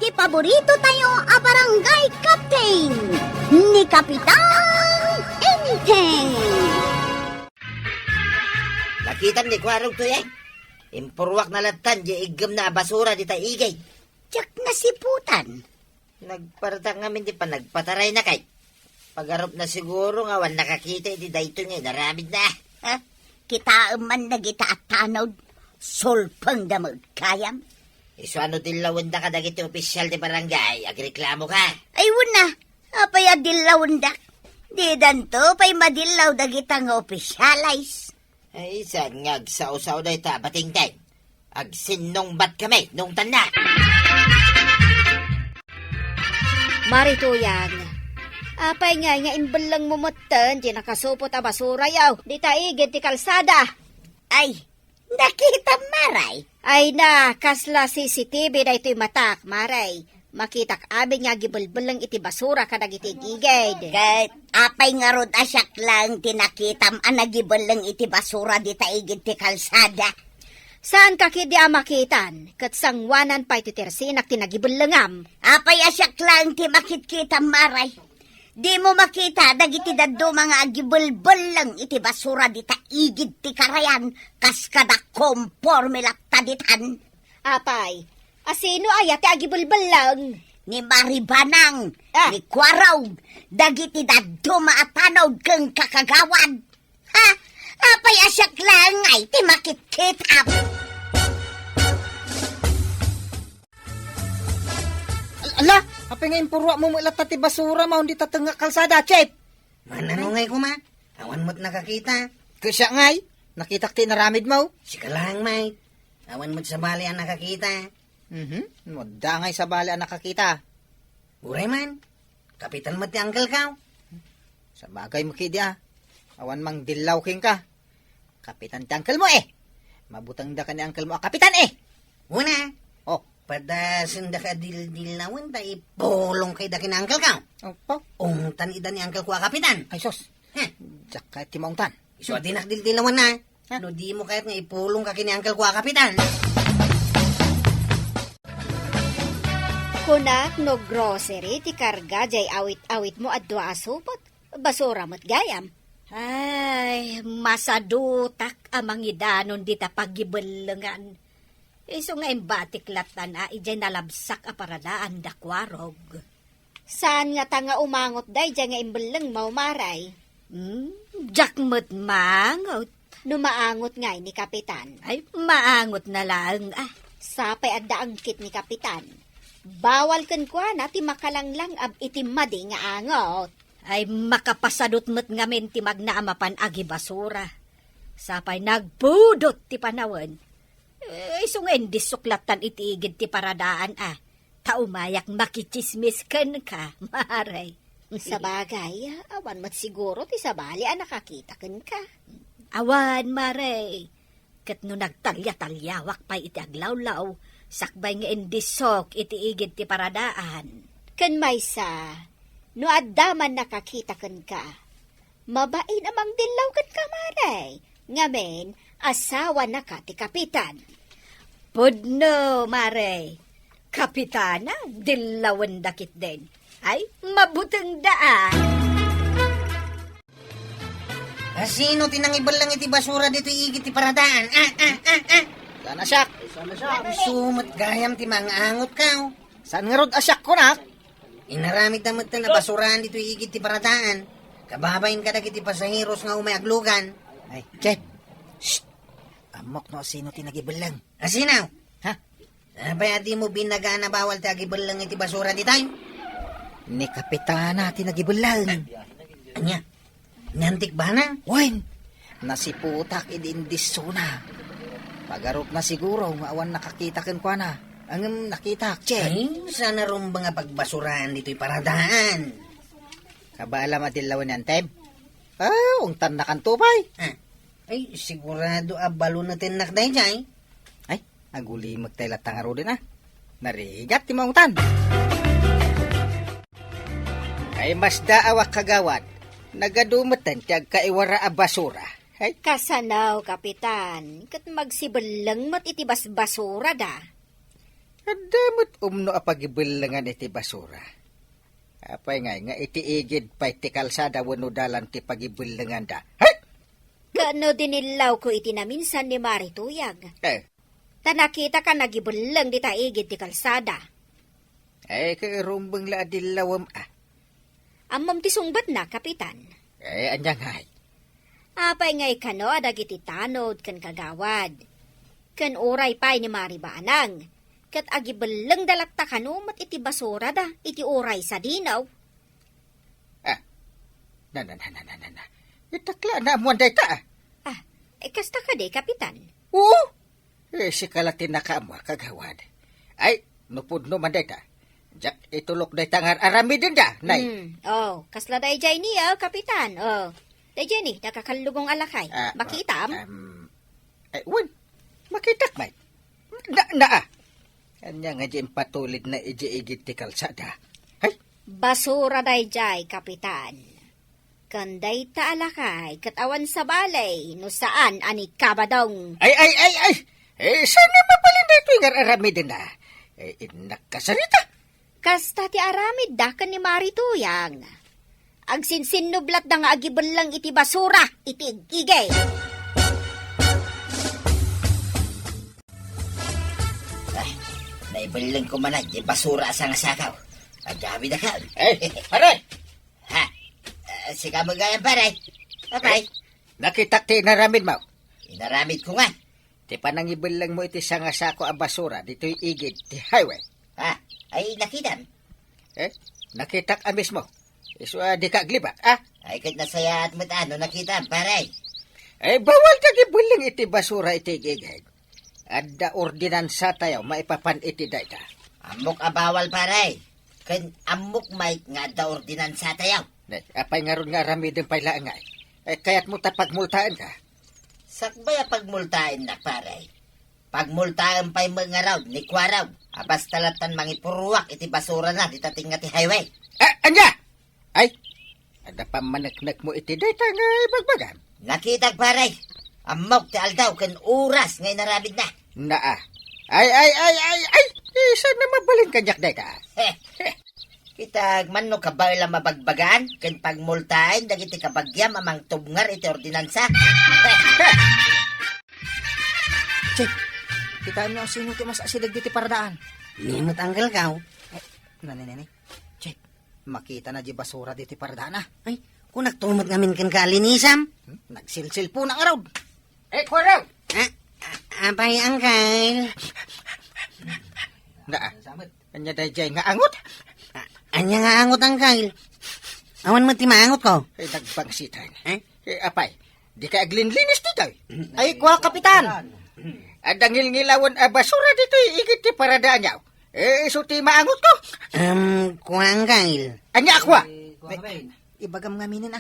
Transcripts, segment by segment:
iti paborito tayo a barangay captain ni Kapitan Enteng. Lakitan ni kwarog to eh. Impurwak na latan di igam na basura di ta igay. Tiyak nasiputan. Nagparatang ngamin di pa nagpataray na kay. Pagarop na siguro nga wan nakakita di dayto nga naramid na. Ha? Kita man nagita at tanod. Solpang damag kayam. Iso ano dilawan da ka dagiti opisyal di barangay. Agreklamo ka. Ay wala. Apay adilawan dak. Di danto pay madilaw dagitang opisyalis. Ay saan nga agsaw-saw na ita batingtay. Agsinong bat kami nung tanda. Marito yan. Apay nga imbalang mumutan, di nakasupot a basura yaw. Di taigid ti kalsada. Ay, nakita maray. Ay na, kasla CCTV na ito'y matak, maray. Makitak abin nga gibulbulang iti basura kadag iti gigid. Kat apay nga rod asyak lang tinakitam anagibalang iti basura di taigid ti kalsada. Saan ka kidi makitan? Kat sangwanan pa iti tersinak tinagibulangam. Apay asyak lang ti makitkitam maray. Di mo makita dagiti daddo mga agibulbul lang iti basura di taigid ti karayan kas kada komporme laktaditan. Apay, asino aya ti agibulbul lang? Ni Maribanang, ni Kwaraw, dagiti daddo maatanaw kang kakagawad. Ha? Apay asyak lang ay ti makitkitam. Ala, apay nga impurwa mo mulat ti basura mo hindi tatanga kalsada, Chef. Mananungay ko ma. Awan mo't nakakita. Kasya ngay, nakitak ti naramid mo. Sika lang may. Awan mo't sa bali ang nakakita. Moda ngay sa bali ang nakakita. Uray man. Kapitan mo't ti angkel ka. Sa bagay mo kidi awan mang dilaw king ka. Kapitan ti angkel mo eh. Mabutang da ka ni angkel mo kapitan eh. Una. Oh, Pada senda ka dil-dilawan ta ipolong kay da kinangkel ka. opo. Ungtan ida ni angkel ko kapitan. Ay sos, Heh. jak ka ti maungtan. Iso dinak dil-dilawan na. No di mo kahit nga ipulong ka kini angkel ko kapitan. Kunak no grocery ti karga jay awit-awit mo at dua asupot. Basura mo't gayam. Ay, masadutak amang idanon di ta pagibulangan. Iso nga imbatik latan ijay nalabsak a paradaan da kwarog. Saan nga tanga umangot day jay nga imbelang maumaray? Jakmut mangot. Numaangot nga ni Kapitan. Ay, maangot na lang Sapay adda ang kit ni Kapitan. Bawal kan kwa na ti makalanglang ab iti madi nga angot. Ay, makapasadot mo't ngamin ti magnaamapan agi basura. Sapay nagpudot ti panawan. Iso nga hindi suklatan itigid ti paradaan Taumayak makichismis kan ka, maray. Sa bagay, awan mo't siguro ti sabali nakakita kan ka. Awan, maray. Kat no nagtalya-talyawak pa iti aglawlaw, sakbay nga indisok itiigid ti paradaan. Kan maysa, no addaman nakakita kan ka, mabain amang dilaw kan ka, maray. Ngamen, asawa na ka ti Kapitan. Pudno, maray. Kapitana, dilawan dakit din. Ay, mabutang daan. Sino tinangibal lang iti basura dito igit ti paradaan? Sana siyak. Sumot gayam ti mga angot ka. Saan nga rod asyak ko nak? Inaramid naman na basurahan dito igit ti paradaan. Kababayin ka dagiti pasahiros nga umayaglugan. Ay, Chef. Shh. Amok no sino tinagibalang. Asinaw? Ha? Abay adi mo binaga na bawal ti agibal lang iti basura di tayo. Ni kapitana tinagibalang. Anya? Nyantik ba na? Wine. Nasiputak idindis na. Pagarop na siguro awan nakakita kan kwa na. Ang nakita, Chef. Ay, sana rin ba nga pagbasurahan dito'y paradaan? Kabala madilawan yan, Teb. Ungtan na kan tupay. Ay, sigurado abalo na tinak na dyan. Ay, aguli magtailat tangaro din Narigat ti maungtan. Ay mas daawak kagawad. Nagadumatan tiyag kaiwara a basura. Ay, Kasanaw, Kapitan. Kat magsibalang mat itibas basura da. Damot umno apagibulangan iti basura. Apay nga iti igid pa iti kalsada wano dalan ti pagibulangan da. Hay! Kano dinilaw ko iti naminsan ni Mari Tuyag. Eh, Tanakita ka nagibulang di taigid ti kalsada. kay rumbang la adilawam Amam ti sungbat na, Kapitan. Anyang hay. Apay ngay kano adagiti tanod kan kagawad. Kan oray pay ni Mari Banang. Kat agibulang dalakta kano mat iti basura da, iti oray sa dinaw. Na. Itakla na mo anday ta. Kasta ka de, Kapitan. Oo. Si kalatin na ka mo kagawad. Ay, nupod no manday ta. Jak itulok day tangar arami din da, nay. Kasla day jay niya, Kapitan. Day jay ni, nakakalugong alakay. Makitam? Wan, makitak may. Na. Kanya nga dyan patulid na iji-igit ti kalsada. Ay, Basura day jay, Kapitan. Kanday ta alakay, katawan sa balay, no saan ani kabadong. ay. Sana mapalin na ito yung arami din na. Nakasarita. Kasta ti aramid da kan ni Mari Tuyang. Agsinsinublat da nga agibon lang iti basura, iti igay. Naibalang ko man di basura sa nga sakaw. Ang dami na ka. Pare, Ha? Sika mo gayang paray. Apay, nakita ti naramid mo. inaramid ko nga. Ti panangibal lang mo iti sanga sako ang basura dito'y igid ti highway. Ha? Ay, nakitam. Nakita ka mismo. Iso di ka aglibat, Ay, kahit nasaya at matano, nakitam, paray. Bawal ka gibulang iti basura iti igid. Adda ordinansa tayo maipapan iti dayta. Amok abawal, paray. Kan amok may nga da ordinansa tayo. Apay nga ron nga rami din pala nga. Kaya't mo tapagmultaan ka. Sakbay pagmultain na, paray. Pagmultaan pa'y mga raw, ni kwaraw. Abas talatan mangipuruwak iti basura na, di tating nga ti highway. Anya! Ay, ada pa manaknak mo iti dayta nga ibagbagan. Nakitag, paray. Amok ti aldaw, kan oras ngay narabid na. Naa. Ay. Isa na mabalin kanyak dayta. Kitag man no kabay lang mabagbagan, kan pagmultain, dagiti kabagyam amang tubngar iti ordinansa. Che, kita nyo ang sino ti mas asidag diti paradaan. Limot ang galgaw. Nani. Che, makita na di basura diti paradaan Ay, kung nagtumot ngamin kan kalinisam. Nagsilsil po ng araw. Kwaraw! Apay, Uncle. Naa. Anya dayjay nga angot. Anya nga angot, Uncle. Awan mo ti maangot ko. Nagbangsitan. Apay, di ka aglinlinis dito. Ay, kwa, Kapitan. Adang ngilawon basura dito igit ti paradaan niyaw. Iso ti maangot ko. Kwa, Uncle. Anya akwa. Ibagam nga minin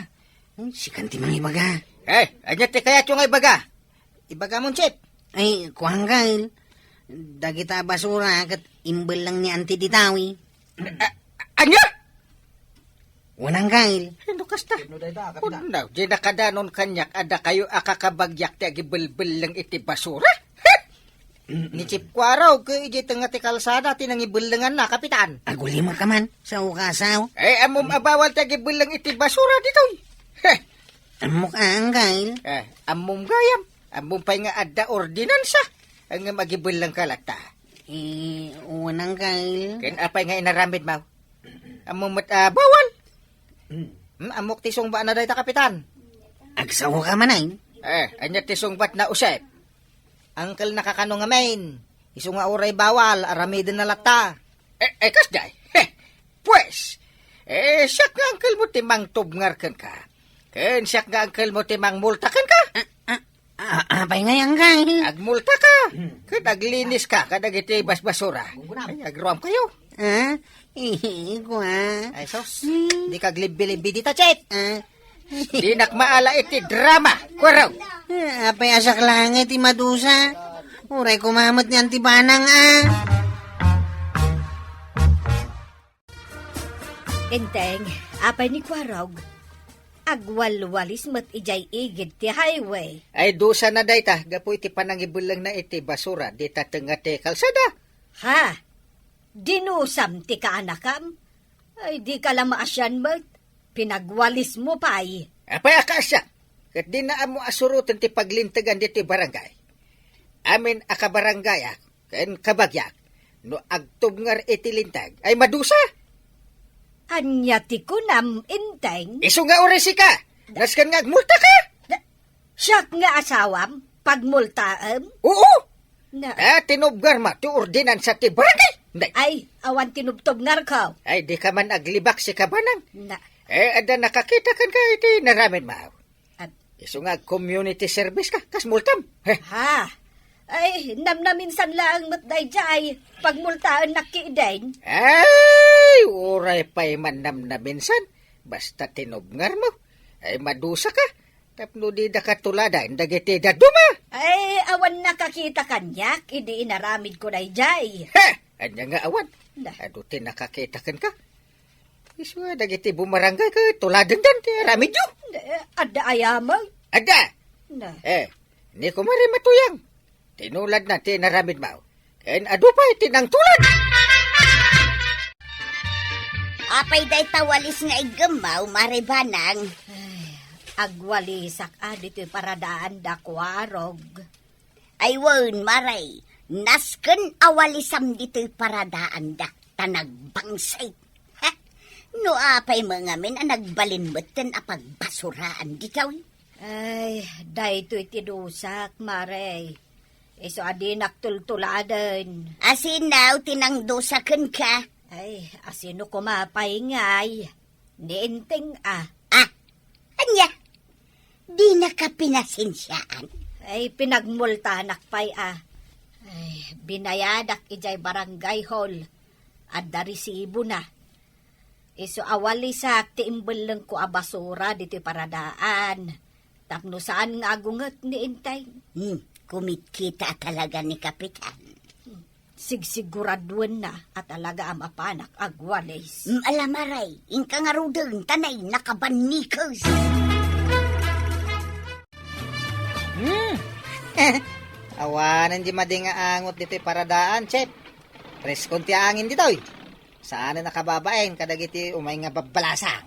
sikan ti mga ibaga. Anya ti kaya nga ibaga. Ibaga mong chip. Ay, kwa, Uncle. Dagita basura kat imbel lang ni Auntie Ditawi. Anya? Wanang Uncle. Ano kasta? Unaw, di nakadanon kanyak ada kayo akakabagyak ti agibelbel lang iti basura. Ni Chip Kwaraw, kaya iti nga ti kalsada tinangibelangan na, Kapitan. Aguli mo ka man sa ukasaw. Amom abawal ti agibelang iti basura dito. Amok Uncle. Amom gayam. Amom pa'y nga adda ordinansa. Ang magibelang kalata. Wanang Uncle. Ken apay nga inaramid mo. Amom bawal. Amok tisong ba na dahi ta, Kapitan? Agsawa ka man ay. Anya tisong bat na usep. Angkel nakakano nga main. Iso nga oray bawal, aramidin na lata. Kasday. Pues, siyak nga angkel mo timang tubngar kan ka. Ken siyak nga angkel mo timang multa kan ka. Apay nga Uncle. Agmulta ka. Ken aglinis ka, kadag iti basbasura. Ay, agruam kayo. Kwa. Ay, sos. Di ka glibi-libi dita, Chet. Di nakmaala iti drama. Kwaraw. Apay asak langit ti madusa. Uray kumamot ni Antibanang Enteng, apay ni Kwaraw. Agwalwalis mat ijay igid ti highway. Ay, dusa na dayta. Gapo iti panangibulang na iti basura. Di tatengate kalsada. Ha? Dinusam ti ka anakam. Ay, di ka lang maasyan mo. Pinagwalis mo pa ay. Apay akasya, kat di na amo asurutan ti paglintagan di ti barangay. Amin akabarangay ken kabagyak, no agtubngar iti lintag, ay madusa. Anya ti kunam inteng. Isu nga oresi ka, naskan nga agmulta ka. Siyak nga asawam, pagmultaam. Oo, Na, tinubgar ma, ti ordinansa ti barangay. Nay, ay, awan tinubtob ngar ko. ay di ka man aglibak si kabanang. Na, Ada nakakita kan ka iti naramin maaw. at, Isu nga community service ka, kas multam. ha, ay, namnaminsan lang matday jay, pagmultaan nakidain. Ay, uray pa'y manam na minsan. Basta tinubngar mo. Ay, madusa ka. Tapno di da katuladan, dagiti da duma. Ay, awan nakakita kanyak, idi inaramid ko na jay. Ha! Anya nga awan. Na, Ado ti nakakita kan ka. Iswa, dagiti bumarangay ka, tuladan dan, ti aramid yun. ada ayamang. Ada! Na, Ni ko mari matuyang. Tinulad na ti naramid mao. Ken ado pa tinang tulad. Apay day tawalis nga igamaw, maribanang. agwalisak dito paradaan da kwarog. Ay won, maray. Nasken awalisam dito'y paradaan da. Tanagbangsay. Ha? No apay mga min ang nagbalinmutan apagbasuraan ditaw. Ay, dahito itidusak, Marey. Iso adi naktultuladan. Asinaw tinangdosaken ka. Ay, asino kumapay-ngay. Niinting Ah, anya? Di na ka pinasensyaan. Ay, pinagmultanak pay Ay, binayadak ijay barangay hall. At darisibo na. Iso awali sa tiimbel lang ko basura dito paradaan. Tapno saan nga agungat ni Intay. Kumitkita talaga ni Kapitan. Sigsiguraduan na at talaga ang mapanak agwalis. Alamaray, inka nga rudeng tanay nakabanikos. Awanan di mading nga angot dito'y paradaan, chef. Preskon ti angin dito'y. Saan na nakababaen kadagiti umay nga babalasang.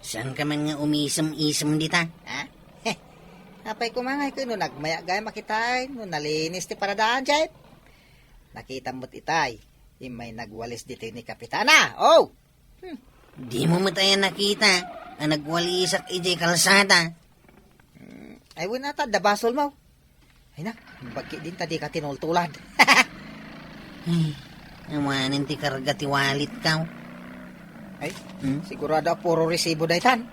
Saan ka man nga umisem-isem dita? Ha? Apay kumangay ko no nagmaya gaya makitay no nalinis ti paradaan, chef. Nakita mo't itay. Imay nagwalis dito ni Kapitana. Oh! Di mo mataya nakita. Ang nagwalisak ijay kalsada. Ay, winata, dabasol mo. Ay na, bagki din tadi ka tinultulad. Amanin ti karga ti walit ka. Ay, sigurado puro resibo daytan.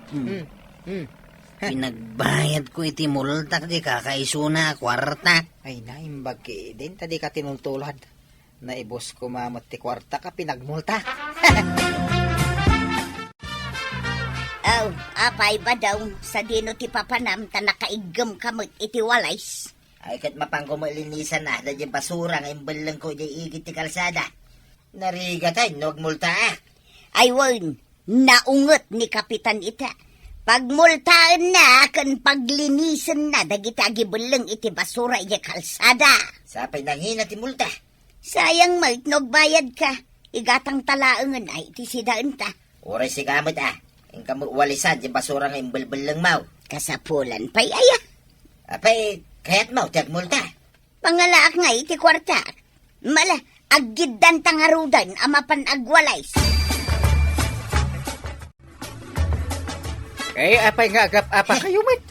Pinagbayad ko iti multa di kakaisuna kwarta. Ay na, imbagki din tadi ka tinultulad. Naibos ko mamot ti kwarta ka pinagmulta. Oh, apay ba daw sa dino ti papanam ta nakaigam kamot iti walays. Ay kat mapangko mo ilinisan na da dyan basura nga imbalang ko dyan igit ti kalsada. Nariga tayo, nagmulta Ay won, naungot ni Kapitan ita. Pagmultaan na, kan paglinisan na, dagiti agibulang iti basura iti kalsada. Sapay nangina ti multa. Sayang mait, nagbayad ka. Igatang talaangan ay iti sidaan ta. Oray si kamot Ang kamuwalisan dyan basura nga imbalbalang mau. Kasapulan pa'y aya. Apay, kaya't mau tiyag multa. Pangalaak nga iti kwarta. Mala, aggidan tangarudan amapan agwalays. Ay, apay nga agap apa kayo, met?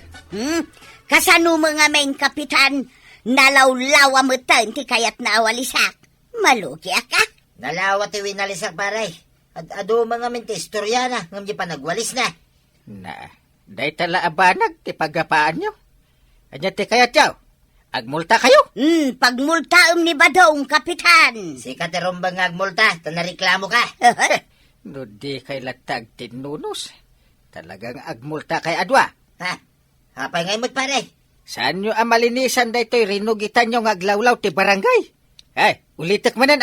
Kasano mga main kapitan, nalawlawa mo ti kayat na awalisak. Malugi ka? Nalawat ti winalisak paray. Ado mga mente istorya na, ngam di pa nagwalis na. Na, day tala abanag, ti pagapaan nyo. Anya ti kayat yaw, agmulta kayo. Pagmultaom ni Badong, kapitan. Si Katerombang agmulta, tanareklamo ka. No di kay latag tinunos. Talagang agmulta kay adwa. Ha? Hapay ngay mo't paray. Saan nyo ang malinisan day to'y rinugitan nyo nga aglawlaw ti barangay? Ay, ulitak manan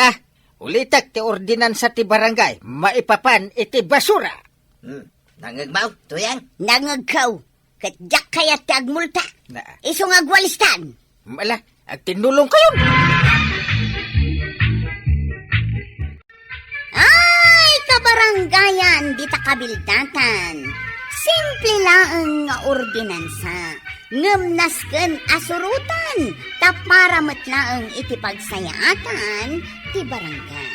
Ulitak ti ordinansa ti barangay, maipapan iti basura. Nangagmaw, tuyang. Nangagkaw, katyak kayat ti agmulta. Na, Isong agwalistan. mala, agtinulong kayo. baranggayan dita kabildatan. Simple lang nga ordinansa. Ngemnasken asurutan. Tapara matlaang iti pagsayaatan ti barangay.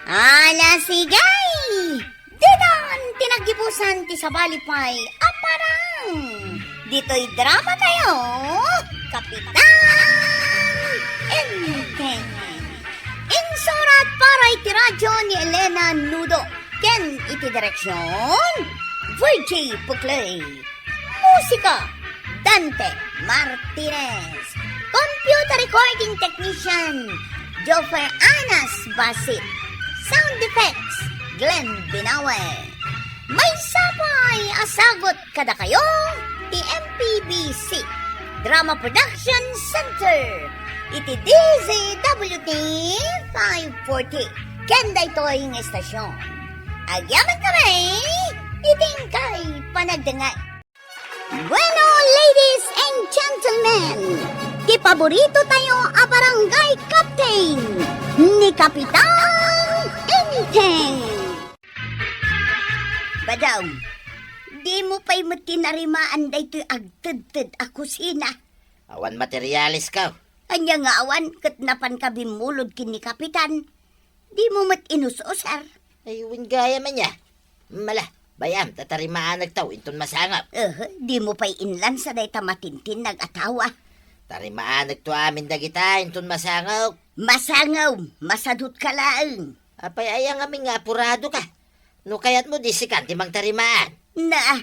Ala sigay! Didan tinagibusan ti sabalipay aparang. Dito'y drama tayo, Kapitan Enteng. Insurat para iti radyo ni Elena Nudo. Ken iti direksyon, Virgie Puclay. Musika, Dante Martinez. Computer recording technician, Joffer Anas Basit. Sound effects, Glenn Binawe. May sapay asagot kada kayo, ti MPBC Drama Production Center. Iti DZWT 540. Kenda ito yung estasyon. Agyaman kami, iting kay panagdangay. Bueno, ladies and gentlemen, ti paborito tayo a barangay captain ni Kapitan Enteng. Badaw, di mo pa'y matinarimaan da ito'y agtad-tad a kusina. Awan materialis ka. Anya nga awan, kat napan ka bimulod kin ni Kapitan. Di mo mat inusosar. Ay, gaya man niya. Mala, bayam, tatarimaan nagtaw, inton masangap. Di mo pa'y inlan sa day tamatintin nag-atawa. Tarimaan nagto amin dagita, inton masangap. Masangaw, masadot ka laang. Apay ayang aming nga apurado ka. No kayat mo disikan, timang tarimaan. Na,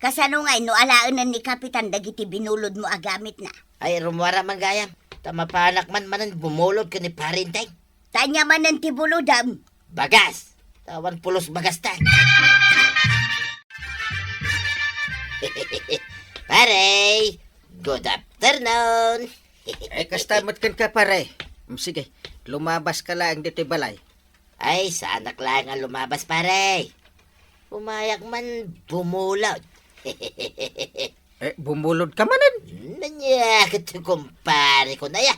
kasano nga'y no alaanan ni Kapitan dagiti binulod mo agamit na. Ay, rumwara man gayam. Tamapanak man manan bumulod ka ni parinteng. Tanya man ng tibulodam. Bagas. Tawan pulos bagastan. Pare, good afternoon. Ay, kastamot kan ka pare. Sige, lumabas ka lang dito'y balay. Ay, sanak lang ang lumabas, pare. Pumayak man bumulod. Bumulod ka manan. Nanyak ito kumpare ko na ya.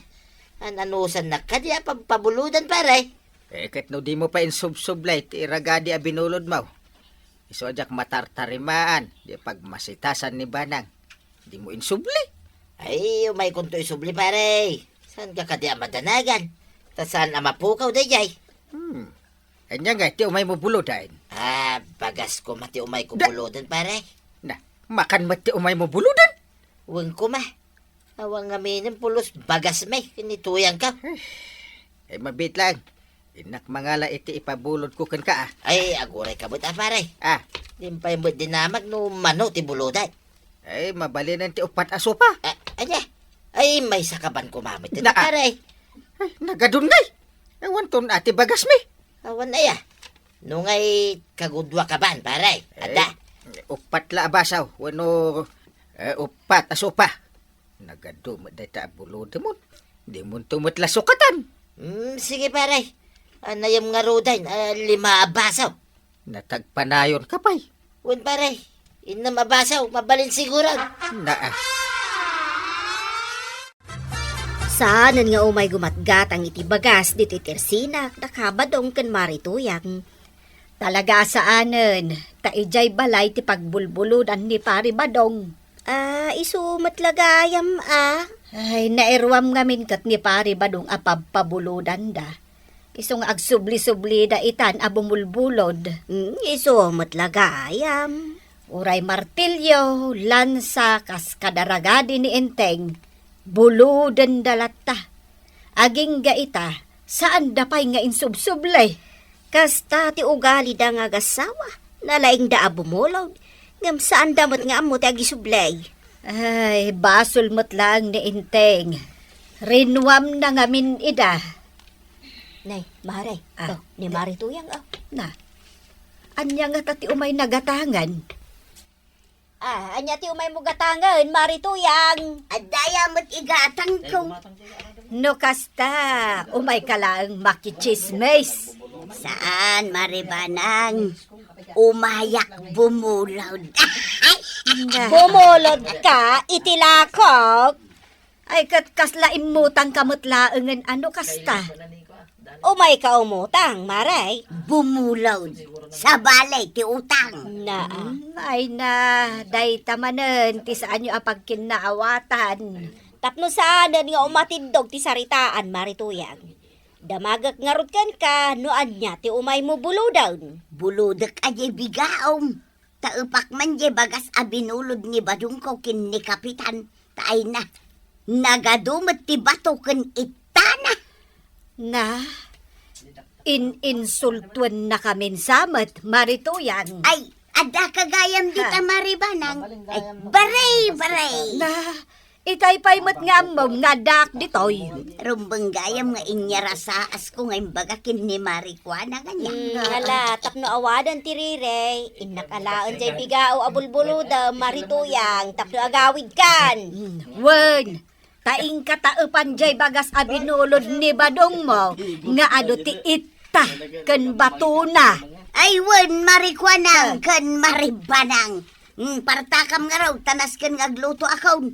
Ananusan na ka diya pabuludan, pare. Kat no di mo pa insubsublay, ti iragadi a binulod mo. Isojak matartarimaan, di pag masitasan ni Banang. Di mo insubli. Ay, umay kunto isubli, pare. Saan ka diya madanagan? Saan amapukaw, dayay? Anya nga, ti umay mo bulodain. Bagas ko mati umay ko buludan, pare. Na, makan mo ti umay mo bulodan. Huwag ko ma. Awang aminin pulos bagas may, kinituyang ka. Mabit lang. Inak mangala iti ipabulod ko kan ka Ay, aguray ka buta, pare. Dimpay mo dinamag no mano ti buludan. Ay, mabalinan ti upat aso pa. Anya? Ay, may sakaban ko mamit. Ay, Pare. nagadun ngay. Ewan ton ati bagas mi. Awan na ya. Nung ay kagudwa ka ban, pare. Ada. Upat la abasaw. Wano upat aso pa. Nagadumot day ta bulod mo. Di mo tumot la sukatan. Sige, pare. Anayam nga roday, 5 abasaw. Natagpanayon ka pa'y. Wan, pare. Inam abasaw, mabalin siguro. Saanan nga umay gumatgat ang iti bagas diti tersinak nakabadong ken marituyang. Talaga saanan, taijay balay ti pagbulbuludan ni pari badong. Isumat lagayam Ay, nairwam ngamin kat ni pari badong apabpabuludan da. Isong agsubli-subli da itan abumulbulod. Isumat lagayam. Uray martilyo, lansa, kaskadaragadi ni Enteng. Buludan dalata. Aging gaita, saan dapay nga insubsublay? Kasta ti ugali da nga gasawa. Nalaing da abumulod. Ngam saan damot nga amo ti agisublay? Ay, basol mo't lang ni Enteng. Rinwam na ngamin ida. Nay, Maray, ni Marituyang Na, anya nga tati umay nagatangan. Anya ti umay mo gatangan, Marituyang. Adaya mo't igatang ko. No kasta, umay ka lang makichismes. Saan, Maribanang? Umayak bumulod. Bumulod ka, itilakok. Ay, kasla imutang kamutlaangan ano kasta. Umay ka umutang, maray. Bumulaw sa balay ti utang. Na, ay na, day tamanen, ti saan nyo ang pagkinaawatan. Tapno saanan nga umatindog ti saritaan, marituyang. Damagak ngarot ka, noan niya ti umay mo buludaw. Buludak ajay bigaom. Taupak man jay bagas abinulod ni badung ko kin ni kapitan. Taay na. Nagadumat ti bato ken itana. Na, insultuan na kami samat, marituyang. Ay, ada kagayam di tamaribanang. Ay, baray. Na, itay pa'y mat nga mong nadak ditoy. Rumbang gayam nga inyarasaas ko ngayon bagakin ni Marikwana kanya. Hala, tapno awadan tirire. Inakalaan jay bigao abulbuluda, marituyang. Tapno agawid kan. Wen, taing kataupan jay bagas abinulod ni badong mo. Nga ado ti ita, ken batuna. Ay, wen, Marikwanang, kan Maribanang. Partakam nga raw, tanas kan ngagluto akaw.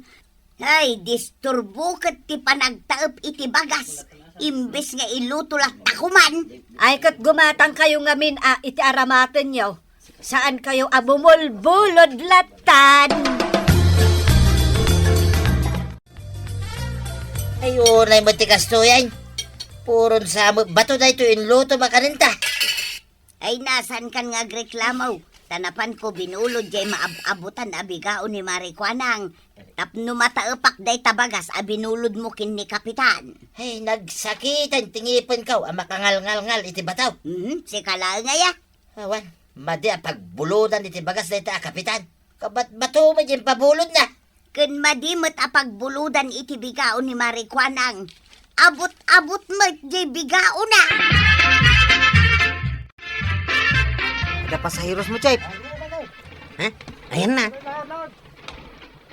Ay, disturbo kat ti panagtaep iti bagas. Imbes nga iluto lang takuman. Ay kat gumatang kayo ngamin iti aramaten nyo. Saan kayo abumulbulod latan? Ay, unay mo tikas to yan. Puron sa bato na ito inluto makaninta. Ay, nasan kan nga reklamaw? Tanapan ko binulod jay maabutan abigao ni Marikwanang. Tapno mataepak day tabagas abinulod mo kin ni kapitan. Ay, nagsakitan tingipin ka ang makangal-ngal-ngal iti bataw. Si kala nga ya. Awan, madi ang pagbuludan iti bagas na iti kapitan. Kabat bato mo yung pabulod na. Ken madimot apagbuludan iti bigao ni Marikwanang. Abot-abot mo jay bigao na. Ada pasahiros mo, Chip. Ha? Ayan na.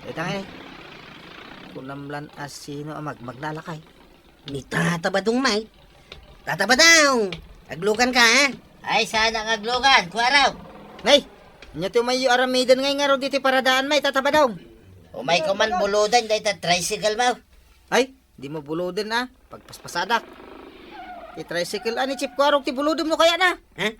Ito nga eh. Kunamlan asino ang maglalakay. Ni tatabadong may. Tatabadaw. Aglukan ka, ha? Ay, sana ang aglukan. Kuwaraw. Ngay, inyo tumayo aramidan ngay nga raw dito paradaan may tatabadaw. Umay ko man buludan dahil ta tricycle mo. Ay, di mo bulodin na. Pagpaspasadak. I-tricycle ani Chip ko ti bulodin mo kaya na. Ha?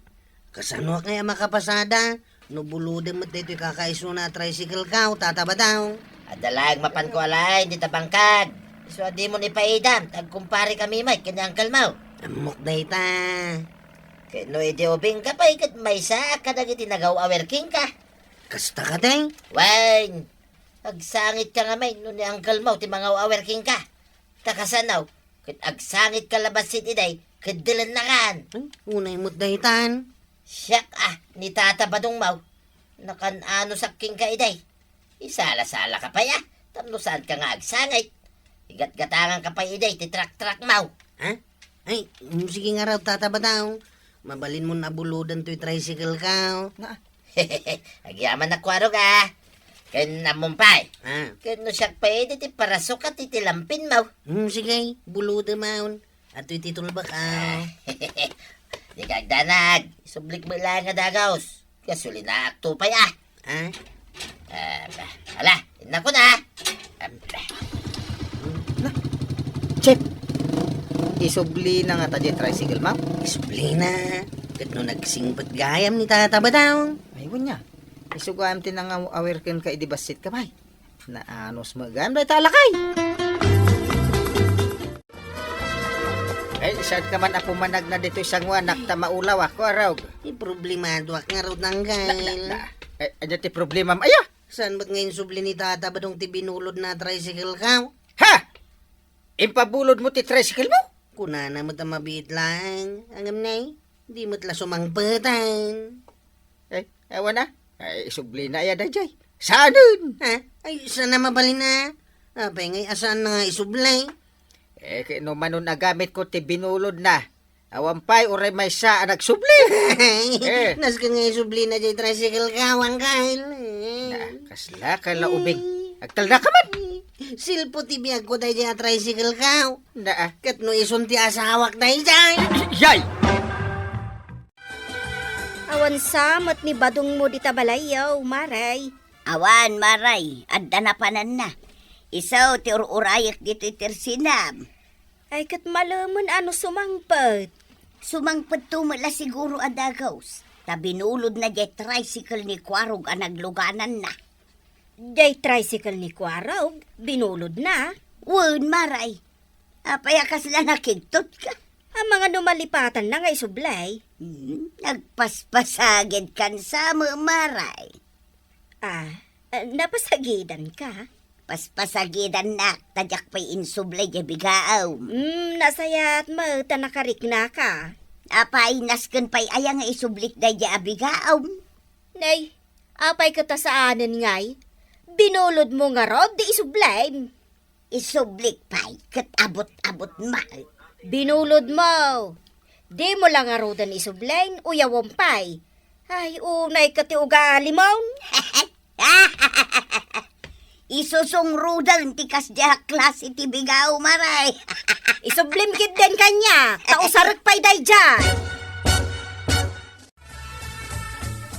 Kasano kaya makapasada? No buludan mo dito kakaiso na tricycle ka, tatabadaw. Adalag mapan ko alay, di tabangkad. So di mo ni paidam, tagkumpare kami may kanyang kalmaw. Amok na ita. Kano iti ubing ka pa, ikat may sa kadag itinagaw awerking ka. Kasta ka deng? Wain. Agsangit ka nga may, no ni Uncle Mau, ti mga awerking ka. Takasanaw, kat agsangit ka labasit iday, kadilan na kan. Unay mo't dahitan. Siyak ni Tata Badong Mau. Nakan-ano saking ka iday. Isala-sala ka pa ya. Tamno saan ka nga agsangit. Igat-gatangan ka pa iday, titrak-trak Mau. Ha? Ay, sige nga raw Tata Badong. Mabalin mo na buludan to'y tricycle ka. Nga. Agyaman na kwaro ka. Ken namumpay. Ken no siyak pa ti parasok at titilampin Mau. Sige, buludan Mau. At to'y titulba ka. Di kagdanag. Isublik mo lang nga dagaws. Kasuli na akto pa ya. Ha? Hala, inako na. Chip, isubli na nga tadi tricycle ma'am. Isubli na. Kat no nagsingpat gayam ni Tata Badang. Ayun niya. Isugam tinang aware ken ka idibasit ka bay. Na anos magam day talakay. Ay, sad ka man ako manag na dito isang wanak ta maulaw ako araw. Problemado ak nga raw nanggal. Ay, adya ti problema aya. Saan ba't ngayon subli ni Tata Badong ti binulod na tricycle ka? Ha? Impabulod mo ti tricycle mo? Kunana mo ta mabiit lang. Angam na di mo't la sumangpatan. Ay, ewan na. Ay, isubli na aya dayjay. Saan? Ha? Ay, saan na mabalin na? Apay ngay asan na nga isublay? Kino manon nagamit ko ti binulod na. Awampay uray may sa nagsubli. Nas ka nga isubli na dyan tricycle kawan kail. Kasla ka laubing. Agtal na ka man. Silpo ti biyag ko tayo dyan tricycle kaw. Na Kat no isun ti asawak tayo dyan. Yay! Awan samot ni badong mo di tabalayaw, maray. Awan, maray. Adda na panan na. Isaw ti ururayak dito itirsinam. Ay kat malamon ano sumangpet. Sumangpad tumala siguro adagaws. Tabinulod na jay tricycle ni Kwarog ang nagluganan na. Day tricycle ni Kwarog, binulod na. Wen, maray. Apaya ka sila nakigtot ka. Ang mga numalipatan na nga isublay. Nagpaspasagid kan sa maray. Napasagidan ka. Paspasagidan na, tadyak pa'y insublay jay bigaaw. Nasayat mo, tanakarik na ka. Apay nasken pa'y ayang nga isublik da jay abigaaw. Nay, apay ka ta sa anan ngay. Binulod mo nga rod, di isublay. Isublik pa'y, kat abot-abot mahal. Binulod mo. Di mo lang nga rodan isublay, uyawang pay. Ay, unay ka ti ugali mo. Isusungrudan tikas jay klase ti bigaaw maray. Isublim kid din kanya. Tausarak pa'y day dyan.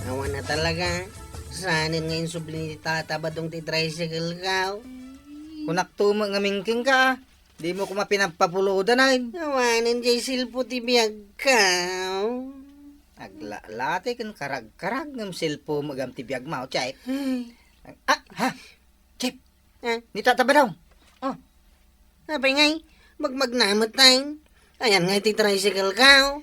Awan na talaga. Sanin ngayon subli ni tata ba dong ti tricycle ka? Kunak tumo nga mingking ka. Di mo ko mapinapapuludan ay. Awanan jay silpo ti biyag ka. Aglalate kan karag-karag ng silpo magam ti biyag mao, Chip. Chip, ni tata ba daw? Apay ngay, magmagnamat tayo. Ayan nga ti tricycle ka.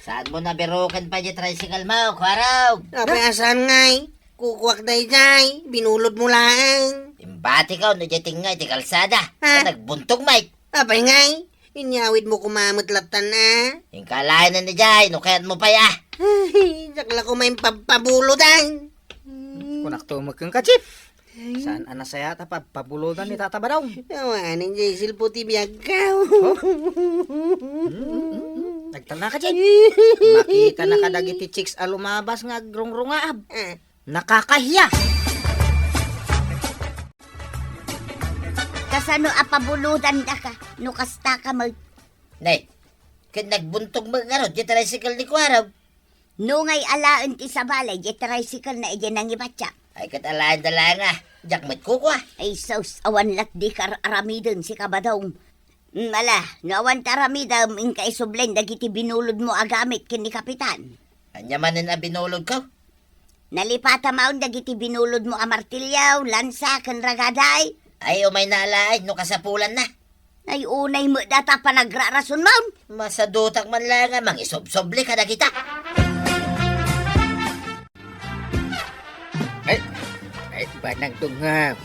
Saan mo nabirukan pa di tricycle mo, Kwarog? Apay asan ngay, kukuwak day jay, binulod mo lang. Imbati ka, no di tingay, di kalsada. Ha? Nagbuntog, Mike. Apay ngay, inyawid mo kumamot latan na. Yung kalahin na ni Jay, no kaya't mo pa ya. Ay, sakla ko may pabulodan. Kunak tumo kang ka, Chip. Saan anasaya ta papuludan ni tata ba daw? Awanan jay silpo ti biyag ka. Nagtala ka, Chip. Makita na kadagiti chicks alumabas nga grungrungaab. Nakakahiya. Kasano apabuludan da ka, nukasta ka mag... Nay, kaya nagbuntog mo nga ro, di tricycle ni Kwarog. Nungay alaan ti sa balay, jay tricycle na iyan ang ibatya. Ay, katalahan dala nga. Diyak mat kukwa. Ay sos, awan lat di kar aramidon si kabadong. Ala, nawan taramidam in kaisublen dagiti binulod mo agamit kini kapitan. Anya man na binulog ko. Nalipata maun dagiti binulod mo a martilyaw, lansa, ken ragaday. Ay, umay nalaay, no kasapulan na. Ay unay mo data pa nagrarason maun. Masadutak man lang nga, mangisob-soble ka na kita. Ay, banang dungaw.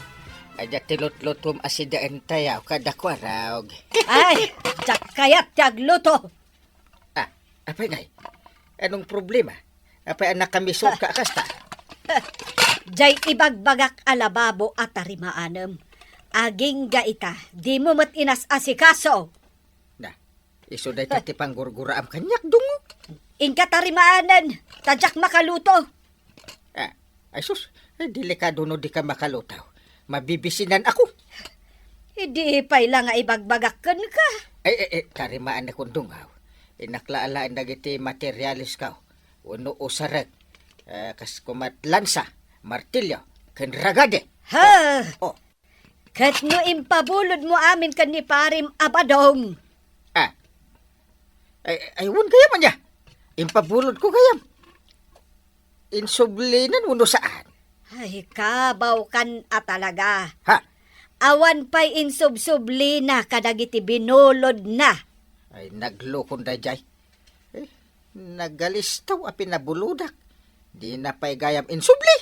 Ada tilot-lotom asidaan tayaw kada Kwarog. Ay, tsak kayat tiyag luto. Apay ngay? Anong problema? Apay anak kami suka kasta? Jay ibagbagak alababo at tarimaanem. Aging gaita, di mo mat inas asikaso. Na, iso day tati panggurgura am kanyak dungo. Inka tarimaanan, tadyak makaluto. Ay sus, delikado no di ka makalutaw. Mabibisinan ako. Hindi pa'y lang nga ibagbagak ka. Tarimaan na kong dungaw. Inaklaan dagiti materialis ka. Uno usarag. Kas kumatlansa, martilyo, ken ragade. Ha! Oh. Kat no impabulod mo amin kan ni parim abadong. Ay, wun kaya man niya. Impabulod ko kaya. Insublinan uno saan? Ay, kabaw kan talaga. Ha? Awan pa'y insubsubli na kadagiti binulod na. Ay, naglukon da jay. Nagalistaw a pinabuludak. Di na pa'y gayam insubli.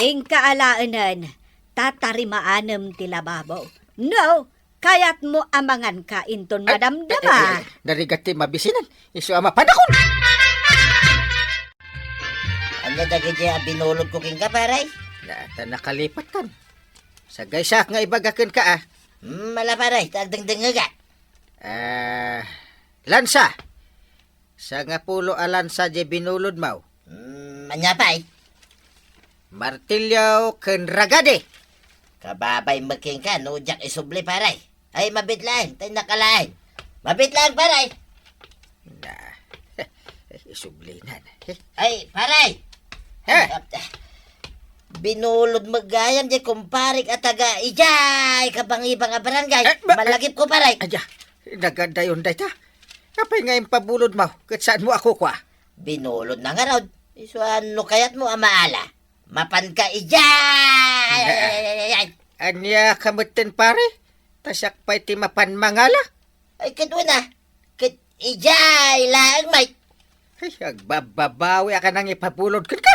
Ing kaalaanan, tatarimaanem ti lababo. No, kayat mo amangan ka inton madamdama. Narigati mabisinan. Iso ama padakon. Anya dagi diya binulog ko king kaparay. Nata nakalipat kan. Sa gaysak nga ibagakan ka Malaparay, tagdengdeng nga. Lansa. Sa nga pulo alansa di binulod mo. Manyapay. Martilyo ken ragade. Kababay magking ka, no jak isubli paray. Ay, mabitlahin, tayo nakalahin. Mabitlahin paray. Na, isublinan. Ay, paray. Binulod magayam di kumparik at taga ijay kabang ibang barangay. Malagip ko paray. Aja, naganda yun day ta. Apay nga yung pabulod mo, kat saan mo ako kwa? Binulod na nga raw. Iso ano kayat mo amaala? Mapan ka ijay! Anya kamutin pare, tasak pa'y timapan mangala. Ay, kadwa na. Kit ijay lang, Mike. Ay, agbababawi ka nang ipabulod ka ka.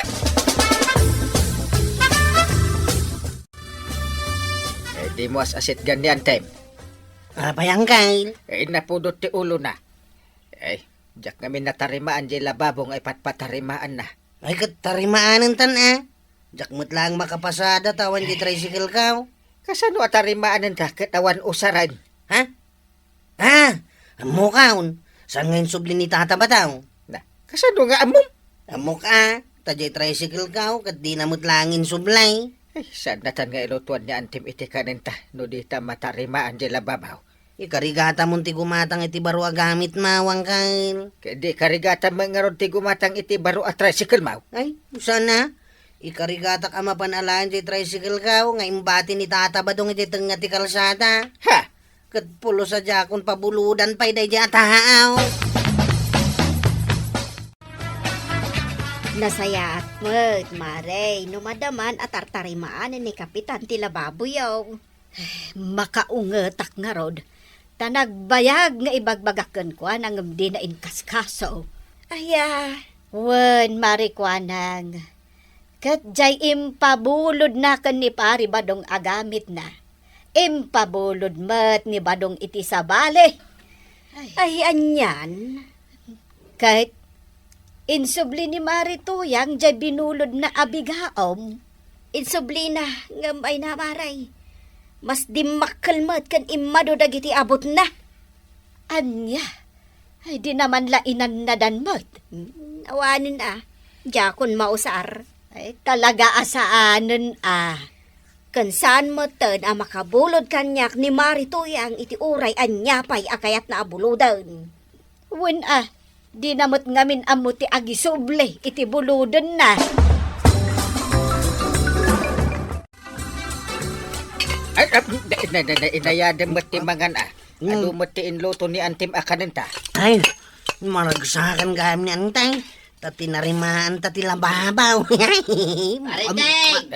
Eh, di mo asit ganyan, time. Apay, Uncle. Eh, napudot ti ulo na. Eh, jak kami natarimaan di lababong ay patpatarimaan na. Ay, katarimaanan tan Jak mo't lang makapasada tawan di tricycle ka. Kasano atarimaan ng katawan usaran? Ha? Amo kaon. Saan ngayon subli ni tata ba daw? Na, kasano nga among? Amo ka. Tadya tricycle ka, kat di namot langin sublay. Ay, saan natan nga ilutuan niya antim iti kanenta, no di ta matarimaan di lababaw. Ikarigata mo ti gumatang iti baro agamit mawang kail. Kadi karigata mangaron ti gumatang iti baro at tricycle maw. Ay, sana. Ikarigata ka mapanalaan ti tricycle ka, nga imbati ni tata ba dong iti tenga ti kalsada. Ha? Kat pulo sa jakon pabuludan pa'y day di ataaw. Nasaya at mat, Maray, numadaman at tartarimaan ni Kapitan tila babuyaw. Makaungetak nga rod. Tanagbayag nga ibagbagakan ko nang di na inkaskaso. Aya, wen marikwanang. Kat jay impabulod na kan ni pari badong agamit na. Impabulod mat ni badong iti sabale. Ay, anyan. Kahit insubli ni Marito yang jay binulod na abigaom. Insubli na ngamay na maray. Mas di makalmat kan imado dagiti abot na. Anya, ay di naman lainan na danmat. Awanin jakon mausar. Ay talaga asaanan Kan saan mo ten makabulod kanyak ni Marito yang iti uray anya pay akayat na abuludan. Wen di namot ngamin amo ti agisuble iti buludan na. Ay, inayadang matimangan Ano mo ti inluto ni antim akanenta? Ay, maragsakan kami ni antay. Tati narimaan tati lababaw. Maritay!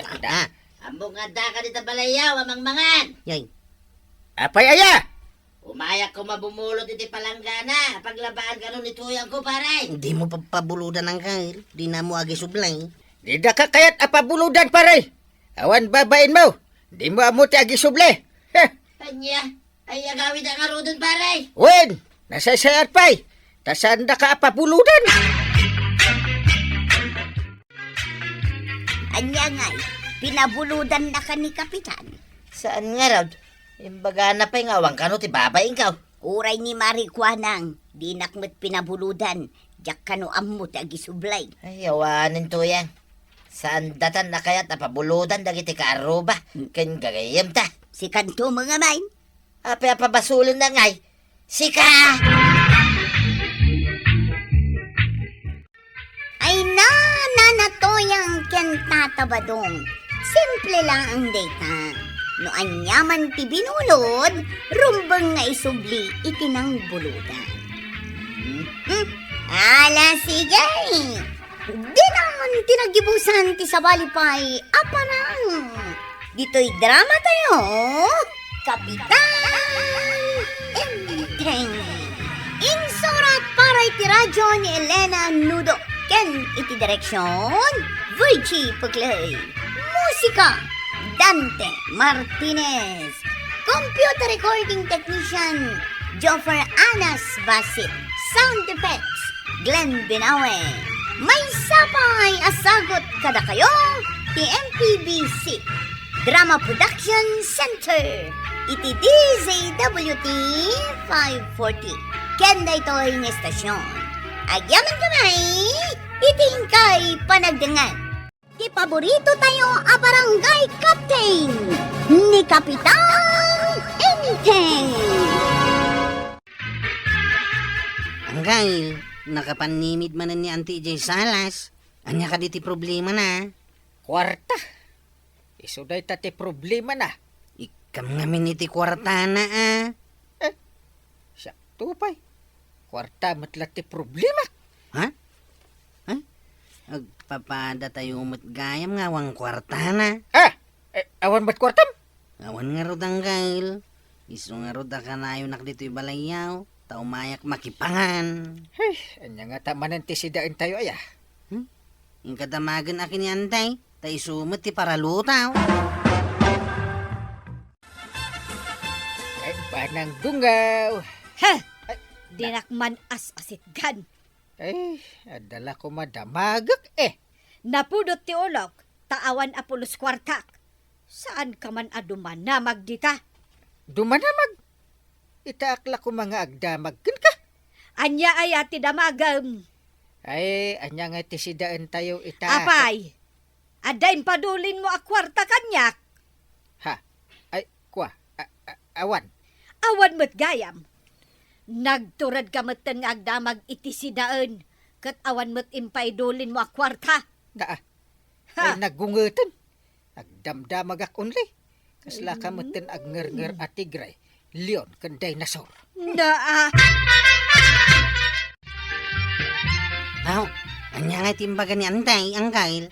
Ambong nga da ka dito balayaw, amang mangan. Yay. Apay aya! Umayak ko mabumulot iti palanggana. Paglabaan ka nun ituyang ko, paray. Hindi mo papabuludan ang kail. Di na mo agi sublay. Di da ka kayat apabuludan paray. Awan babain mo. Di mo amuti agi suble. Anya, ay agawid ang arudon, paray. Wen, nasasayat pay. Tasan da ka apabuludan. Anya nga'y, pinabuludan na ka ni Kapitan. Saan nga raw? Imbaga na pa'y ngawang kano ti babaing ka. Uray ni Marikwanang, di nakmet pinabuludan. Jak kano ammo ti agisublay. Ay, awanin to yan. Saan datan na kaya't napabuludan dagiti kaaruba. Ken gagayam ta. Si kanto mga may. Ape apabasulin na ngay. Sika! Ay nanatoyang kentatabadong. Simple lang ang data. No anyaman ti binulod, rumbang nga isubli itinang buludan. Ala sige. Di naman tinagibusan ti sabalipay. Aparang. Dito'y drama tayo. Kapitan Enteng. Insurat para iti radyo ni Elena Nudo. Ken iti direksyon, Virgie Puglay. Musika, Dante Martinez. Computer recording technician, Joffer Anas Basit. Sound effects, Glenn Binawe. May sapay asagot kada kayo, TMPBC. Drama Production Center. Iti DZWT 540. Kenda ito'y ng estasyon. Agyaman kamay, itingkay panagdangan. Di paborito tayo a barangay captain ni Kapitan Enteng. Ang kail, nakapanimit man ni Auntie Jay Salas. Anya ka diti problema na. Kwarta. Isuday tati problema na. Ikam nga miniti kwarta na Siya, tupay. kwarta matlati problema. Ha? Ha? Agpapada tayo gayam nga wang kwarta na. Awan ba't kwartam? Awan nga rod ang gail. Iso nga rod ka na yun dito'y balayaw. Taumayak makipangan. Ay, anya nga tamanan ti sidain tayo aya. Yung kadamagan akin ni Antay. Tay sumot ti paralutaw. Ay, banang dungaw. Ha! Dinakman as-asit gan. Ay, adala ko madamagak Napudot ti ulok, taawan apulos kwartak. Saan ka man aduman na magdita? Dumanamag. Itaakla ko mga agdamag ka. Anya ay ati damagam. Ay, anya nga ti sidaan tayo Apay, adain padulin mo a kwarta kanyak. Ha? Ay, kwa. Awan. Awan mo't gayam. Nagturad ka mo't nga agdamag iti sidaan. Kat awan mo't impaidulin mo a kwarta. Ay, nagungutan. Agdamdamag ak unli. Kasla ka mutin agnger-nger at tigray. Leon kan dinosaur. Naa. Aw, anya nga timbaga ni Antay, ang gail.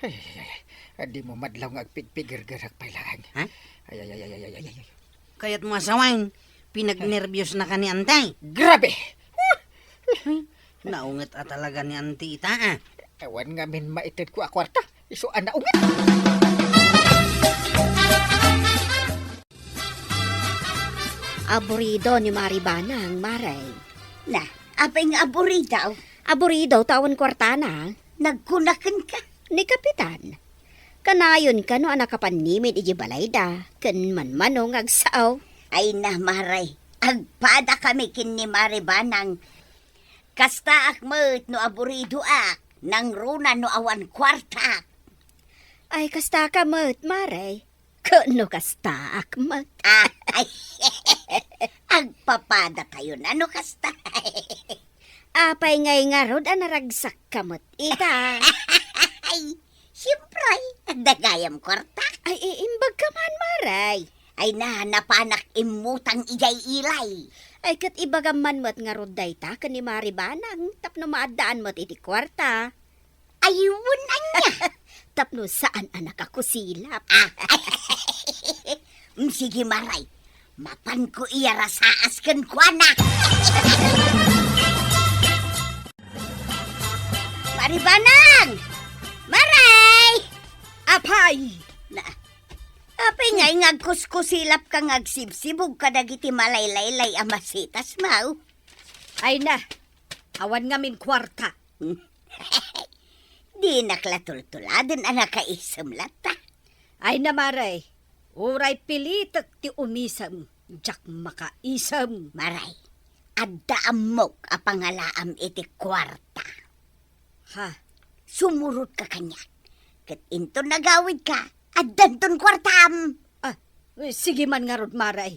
Di mo madlaw nga agpigpigir-girak pailangan. Ha? Ay. Kaya't mo asawain, pinagnervyos na ka ni Antay. Grabe! Naungat talaga ni Antay ita Ewan nga min maitid ko a kwarta. Iso ana ungat. Aburido ni Maribanang, Maray. Na, apay nga aburidaw. Aburido tawan kwarta na. Nagkunakan ka. Ni Kapitan. Kanayon ka no anak kapanimid iji balayda. Kan manmanong agsaaw. Ay na, Maray. Agpada kami kin ni Maribanang. Kasta akmet no aburido ak. Nang runa no awan kwarta. Ay kasta ka mat, Maray. Kano kasta akmat. Ay, agpapada tayo na no kasta. Apay ngay nga rod anaragsak kamot. Ita. Ay, siyempre, dagayam kwarta. Ay iimbag ka man, Maray. Ay na, napanak imutang ijay ilay. Ay kat ibagaman mo't nga rod dayta ka ni Maribanang. Tapno maadaan mo't iti kwarta. Ayun niya. Tapno saan anak ako silap. Sige, Maray. Mapan ko iya rasaas kan ko anak. Maribanang! Maray! Apay! Na, apay nga ngagkuskusilap ka ngagsibsibog ka dagiti malaylay amasitas mau. Ay na, awan nga min kwarta. Di naklatultuladan anak kaisam lata. Ay na, Maray. Uray pilitak ti umisam. Jak makaisam. Maray, adda amok a pangalaam iti kwarta. Ha? Sumurot ka kanya. Kat into nagawid ka, addan ton kwartam. Sige man nga rod, Maray.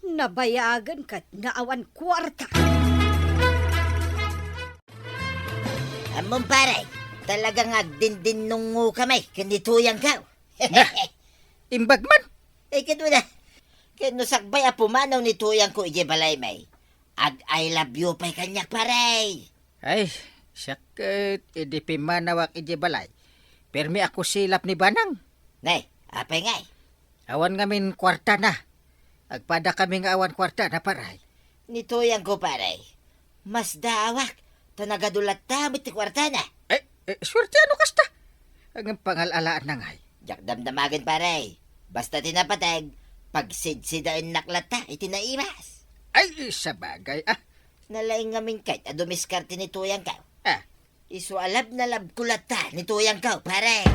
Nabayagan kat nga awan kwarta. Amon paray, talagang agdindin nungu kamay, kanituyang ka. Imbag man. Kano na, kano sakbay apumanaw ni tuyang ko ije balay may. I love you pa'y kanyak paray. Ay, sakit. Idi pimanawak iji balay. Permi ako silap ni Banang. Nay, apay ngay. Awan nga min kwarta na. Agpada kami nga awan kwarta na paray. Ni tuyang ko paray. Mas dawak, tanagadulat tamit ti kwarta na. Swerte ano kasta? Ang pangalalaan na ngay. Jak damdamagan paray. Basta tinapatag, pagsidsidain naklata, itinaimas. Ay, sa bagay Nalaing ngamin kahit adumiskarte ni tuyang ka. Ah. Isu alab na lab kulata ni tuyang ka, pare.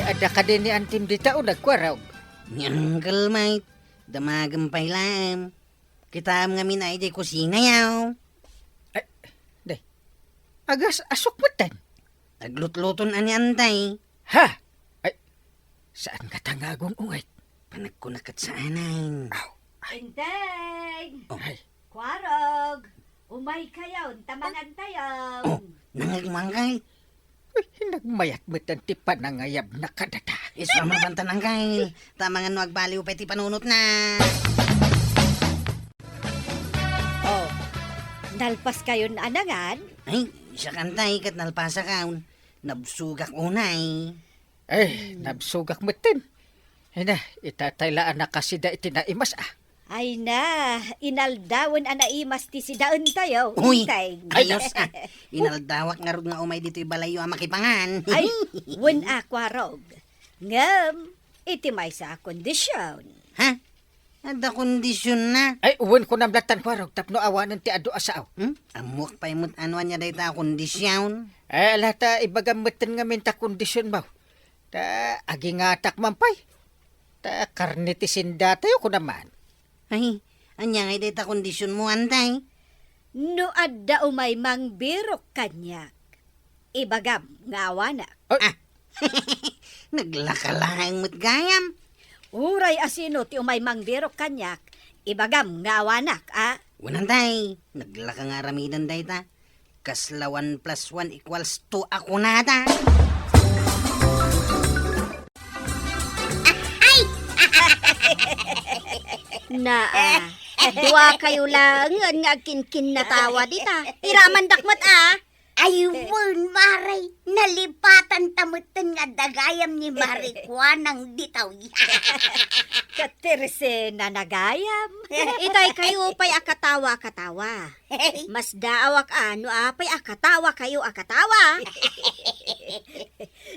Ada ka din ni Antim dita o nagkwarog. Nyanggal, mate. Damagang pailam. Kita nga minay di kusina yaw. Agas asok matan. Naglutluton ani Antay. Ha? Ay, saan ka tangagong ungay? Panagkunakat sa anay. Enteng! Ay, Kwarog! Umay kayaw, tamangan tayo. Nangagmangkay. nagmayat matan ti panangayab na kadata. Isama bantan ang kail. Tamangan no agbaliw pa ti panunot na. Nalpas kayo na anangan? Ay, siya kantay kat nalpasa kaon. Nabsugak unay. Nabsugak matin. Ay na, itataylaan na kasi da itinaimas Ay na, inaldawan anaimas ti si daan tayo. Uy, Intay. ayos Inaldawak nga rod nga umay dito'y balayo ang makipangan. Ay, wen akwarog. Ngam, iti may sa kondisyon. Ha? Ada kondisyon na. Ay, uwan ko namlatan kwarog, tapno awanan ti ado asaaw. Amok pa imot anuan niya dahil ta kondisyon. Ay, alata, ibagamitan nga minta kondisyon mo. Ta, agingatak mampay. Ta, karnitisin datayo ko naman. Ay, anya nga dahil ta kondisyon mo antay. No adda umay mang birok kanyak. Ibagam nga awanak. Naglakalahang mo't gayam. Uray asino ti umay mang birok kanyak. Ibagam nga awanak, Unantay, naglaka nga ramidan dahil ta. Kasla 1 + 1 = 2 ako na ta. Dua kayo lang nga kinkin na tawa dita. Iraman dakmat Ayun, Maray, nalipatan tamutan nga dagayam ni Marikwa ng ditaw. Katirse na nagayam. Itay kayo pa'y akatawa-katawa. Mas daawak pa'y akatawa kayo akatawa.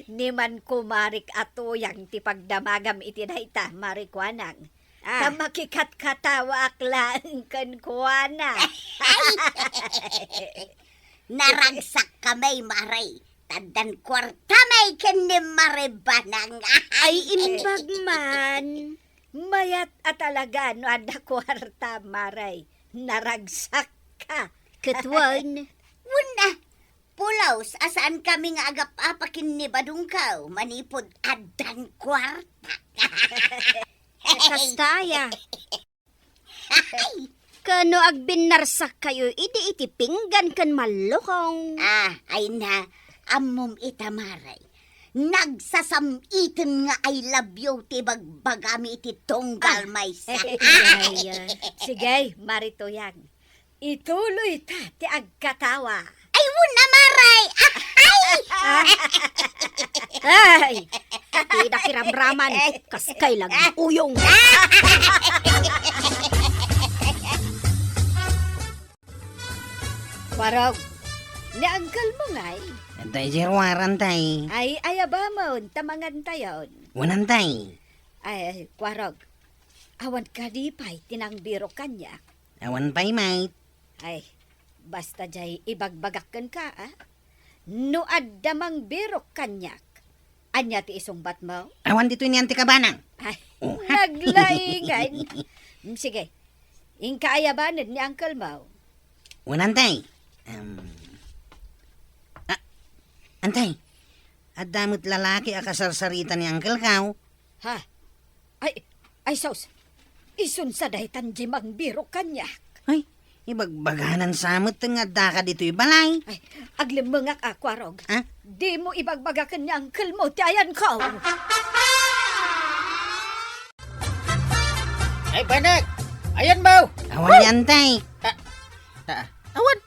Niman kumarik ato yang tipagdamagam iti dayta marikwanang. Tamakikat katawa aklaan kan kuwana. Naragsak kamay, Maray. Tadan kwarta may kanim maribanang. Ay imbag man. Mayat at talaga no ada kwarta maray. Naragsak ka. Katwan. Wala. Pulaws, asaan kami nga agap-apakin ni Badungkaw? Manipod adan kwarta. Kastaya. Kano agbinarsak kayo, iti pinggan kan malukong. Ay na, amom itamaray. Nagsasamitin nga I love you, tibagbagami iti tonggal may sa. Sige, marito yan. Ituloy ta, ti agkatawa. Ay, wala maray! Ay! Di nakiramraman, kaskay lang uyong. Parang, naanggal mo nga'y. Antay jirwaran tay. Ay, ayaba mo, tamangan tayon. Unantay. Ay, kwarog. Awan ka di pa'y tinangbiro kanya. Awan pa'y mate. Ay, basta jay ibagbagakan ka, No addamang biro kanyak. Anya ti isungbat mo? Awan dito ni Auntie Kabanang. Ay, naglaingan. Sige, ingkaayabanan ni Uncle mo. Unantay. Antay. Adamot lalaki akasarsarita ni Uncle Kaw. Ha? Ay, sos. Isun sa dahitan jimang biro kanyak. Ay, ibagbaganan samot nga daka dito'y balay. Ay, aglimengak akwarog. Ha? Di mo ibagbagakan ni Uncle mo, tiayan ko. Ay, banak! Ayan mo! Awan yan tay. Awan!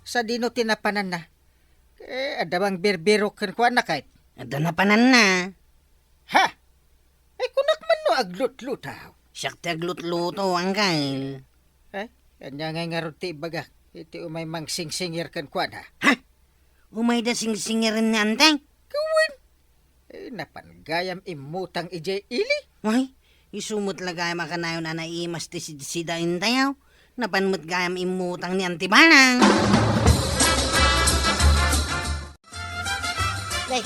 Sa dino tinapanan na. Adawang birbiro kan kuan na kahit. Ado na panan na. Ha? Ay, kunak man no aglut-lutaw. Siyak ti aglut-luto ang kail. Kanya nga nga ruti baga. Iti umay mang sing-singir kan kuan ha. Umay da sing-singirin ni antay. Gawin! Napangayam imutang ijay ili. Why? Isumot lagay makanayon na naimas ti sida intayaw. Napanmut gayam imutang ni Antibanang. Ay,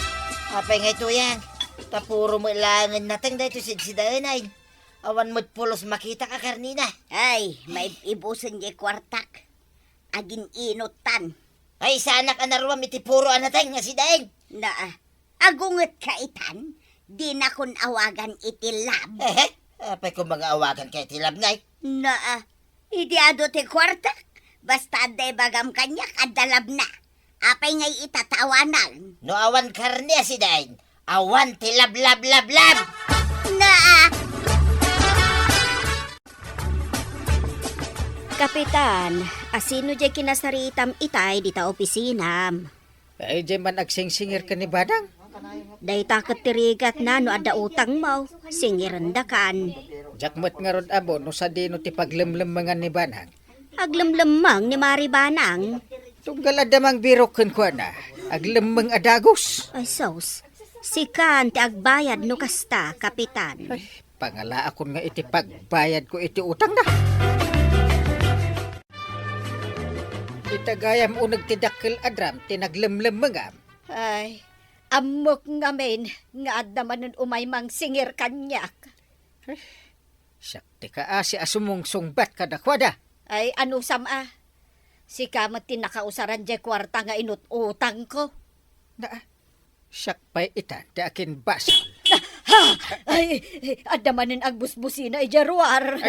apay nga ito yan. Tapuro mo ilangan natin dahito sidsidaan ay. Awan mo't pulos makita ka karnina. Ay, may ibusan niya kwartak. Agin inutan. Ay, sana ka naruam iti puro anatay nga sidain. Na, agungot ka itan. Di na kun awagan itilab. Apay kung mga awagan kay tilab ngay. Na, idiado ti kwartak. Basta day bagam kanyak adalab na. Apay ngay itatawanan. No awan karni sidain. Awan tilab lab lab lab. Na, Kapitan, Asino jay kinasaritam itay dita opisinam. Ay, di man agsingsingir ka ni Badang. Dayta katirigat na no ada utang mo. Singirandakan. Jakmat nga rod abo, no sa dino ti paglemlemangan ni Banang. Aglemlemang ni Mari Banang. Tunggal adamang birokon ko na. Aglemang adagos. Ay sos. Sikan ti agbayad no kasta, kapitan. Ay, pangala akon nga iti pagbayad ko iti utang na. Itagayam unag tidakkel adram, tinaglemlemangam. Ay, amok nga men, nga adamanon umay mang singir kanyak. Sakti ka si asumong sungbat kadakwada. Ay, ano sama? Si kamat tinakausaran jay kwarta nga inututang ko. Na, siyak pa'y itan, di akin basol. Ay, adamanon agbusbusina ay jaruar.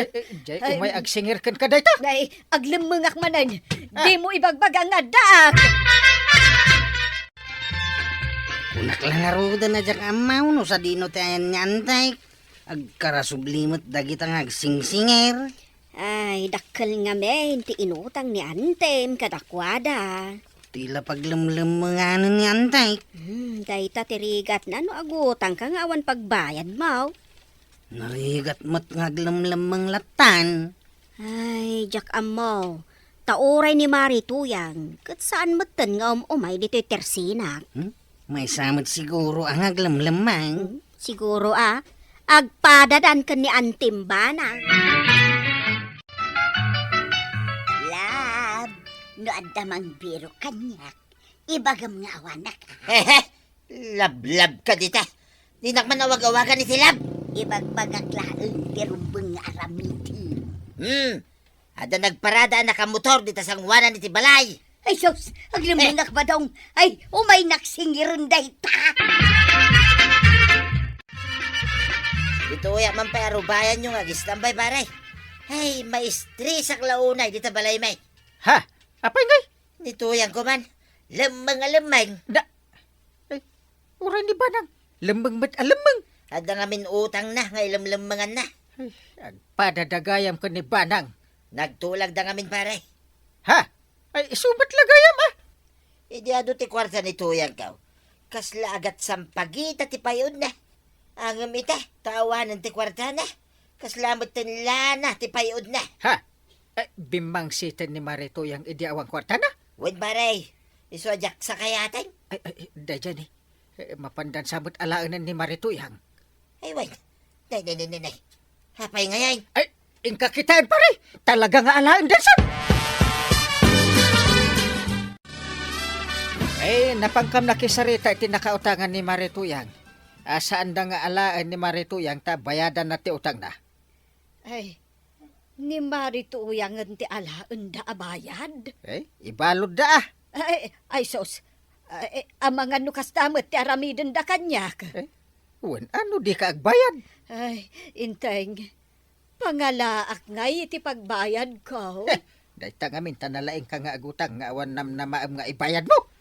Jay, umay agsingir kan kadayta. Ay, aglemengak manan. Di mo ibagbag ang adak. Unak lang aruda na jak amaw no sa dino ti ayan nyantay. Agkarasublimot dagit ang agsingsingir. Ay, dakkel nga men, ti inutang ni Antem kadakwada. Tila paglemlem mga ano nyantay. Dayta tirigat na no agutang ka nga awan pagbayad mo. Narigat mat nga aglemlem latan. Ay, jak amo. Tauray ni Mari Tuyang. Kat saan matan nga umay dito'y tersinak. May samot siguro ang aglemlemang. Siguro agpadadan ka ni Antem Banang. Lab, no adamang biro kanyak. Ibagam nga awanak. Hehe, lablab ka dita. Di nakmanawag-awagan ni Silab. Ibagbagak tirumbeng nga aramiti. Ada nagparada ang nakamotor dita sang wanan ni Tibalay. Ay, sos, aglamangak ba daw? Ay, umay naksingirin dayta. Ito uya man pa arubayan yung agistambay pare. Ay, maestri sak launay dita balay may. Ha? Apay ngay? Nituyang ko man. Lemang. Da. Ay, uray ni Banang. Lembang mat alemang. Ada ngamin utang na, ngay lemlemangan na. Ay, agpadadagayam ka ni Banang. Nagtulag da ngamin pare. Ha? Ay, isubat lagayam Idi ado ti kwarta ni tuyang kaw. Kasla agat sampagita ti payod na. Angam ita, tawanan ti kwarta na. Kaslamot tin lana ti payod na. Ha? Ay, bimang sitan ni Marito yung idiawang kwarta na. Wait pare, iswajak sa kayatan. Ay, dayan eh. Mapandan sabot alaanan ni Marito yang. Ay wait, nay. Hapay ngayon. Ay, ingkakitaan pare. Talaga nga alaan dansan. Ay, napangkam na kisarita iti nakautangan ni Marituyang. Saan da nga alaan ni Marituyang ta bayadan na ti utang na? Ay, ni Mari Tuyang ti alaan da abayad. Ay, ibalod da Ay sos. Ang mga nukastamat ti aramiden da kanyak. Wan, ano di ka agbayad? Ay, inteng. Pangalaak ngay iti pagbayad ko. Dahil tangamin tanalaing ka nga agutang nga awan namnamaam nga ibayad mo.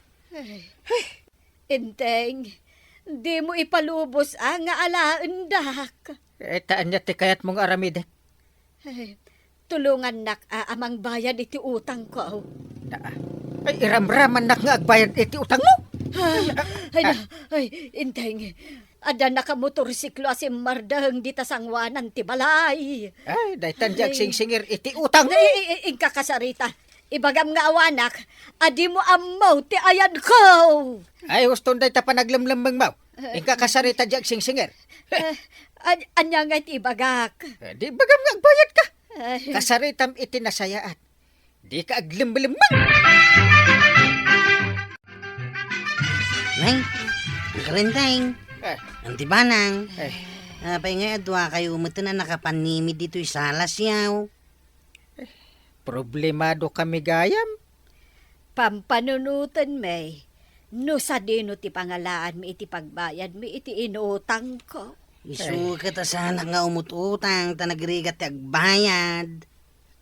Inteng, di mo ipalubos ang nga alaan dak. Taan niya ti kayat mong aramide. Ay, tulungan nak amang bayad iti utang ko. Ay, iramraman nak nga agbayad iti utang mo. Ay, inteng. Ada nakamotorsiklo asim mardahang di tasangwanan ti balay. Ay, dahil tanjag sing-singir iti utang mo. Ingkakasarita. Ibagam nga awanak, adi mo amaw ti ayan ko. Ay, huston dahil tapanaglamlamang mo. Ika kasarita jag sing-singir. Anya nga iti ibagak. Di bagam nga agbayad ka. Ay, Kasaritam iti nasayaat. Di ka aglamlamang. Nay, ang karenteng. Ang tibanang. Ay, Apay nga adwa kayo umito na nakapanimid dito sa salas yaw. problemado kami gayam. pampanunutan may. No sa dino ti pangalaan mi iti pagbayad mi iti inutang ko. Isu kita sana nga umututang tanagrigat ti agbayad.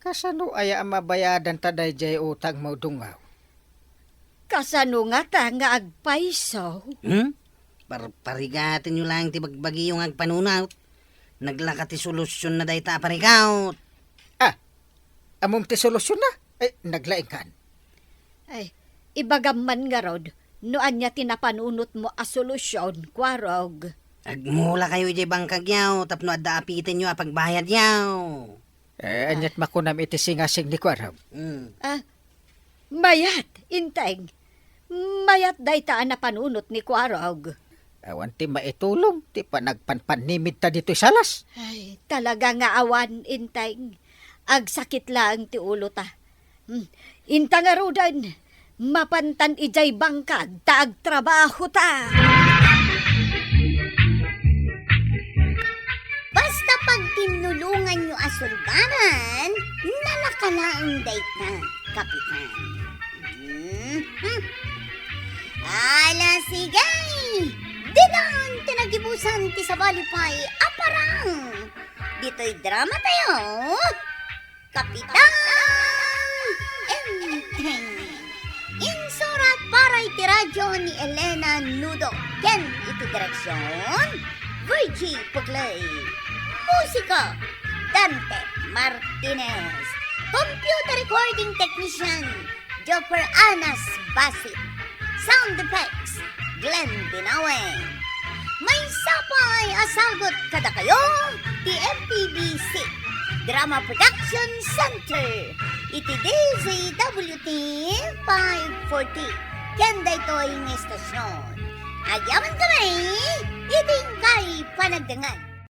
Kasano aya ang mabayadan taday jay utang mo dungaw? Kasano nga ta nga agpaiso? Parigatin nyo lang ti bagbagi yung agpanunaw. Naglaka ti solusyon na day ta parikaw. Amom ti solusyon na. Naglaing kan. Ay, ibagaman nga rod, noan niya tinapanunot mo a solusyon, kwarog. Agmula kayo di bangkag yaw, tapno adda apitin nyo apagbayad yaw. Anyat makunam iti singasing ni Kwarog. Mayat, inteng. Mayat daytaan na panunot ni kwarog. Awan ti maitulong, ti pa nagpanpanimid ta dito'y salas. Ay, talaga nga awan, inteng. Agsakit lang ti ulo ta. Inta nga rodan, mapantan ijay bangkag, taag trabaho ta. Basta pag tinulungan nyo asulbanan, nalakalaang date na, kapitan. Ala sigay! Dinan tinagibusan ti sa balipay, aparang! Dito'y drama tayo, kapitan! Enteng! Insurat para iti radyo ni Elena Nudo. Ken iti direksyon, Virgie Puglay. Musika, Dante Martinez. Computer recording technician, Jopper Anas Basit. Sound effects, Glenn Dinawen. May sapay asagot kada kayo, TMPBC. Drama Production Center. Iti DZWT 540. Kenda ito ang estasyon. Agyaman kami, iting kay panagdangan.